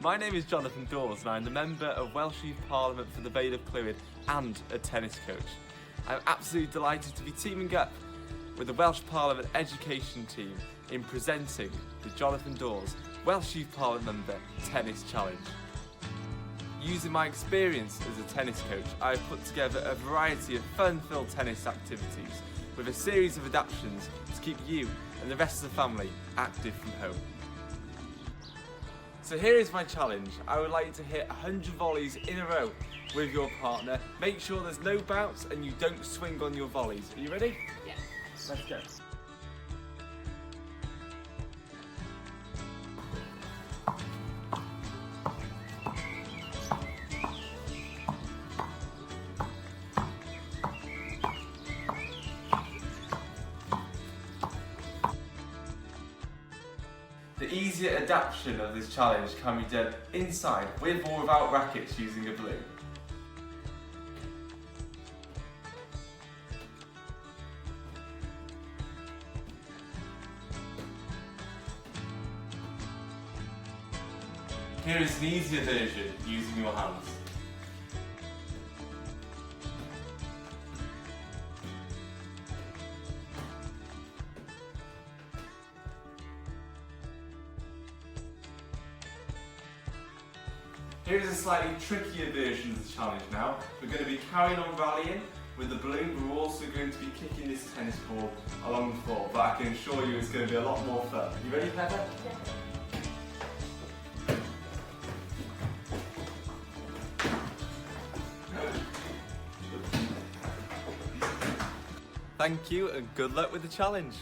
My name is Jonathon Dawes and I'm the member of Welsh Youth Parliament for the Vale of Clwyd and a tennis coach. I'm absolutely delighted to be teaming up with the Welsh Parliament Education team in presenting the Jonathon Dawes Welsh Youth Parliament Member Tennis Challenge. Using my experience as a tennis coach, I have put together a variety of fun-filled tennis activities with a series of adaptations to keep you and the rest of the family active from home. So here is my challenge. I would like you to hit 100 volleys in a row with your partner. Make sure there's no bounce and you don't swing on your volleys. Are you ready? Yeah. Let's go. The easier adaptation of this challenge can be done inside with or without rackets using a balloon. Here is an easier version using your hands. Here is a slightly trickier version of the challenge now. We're going to be carrying on rallying with the balloon, but we're also going to be kicking this tennis ball along the floor. But I can assure you it's going to be a lot more fun. You ready, Pepper? Yeah. Thank you and good luck with the challenge.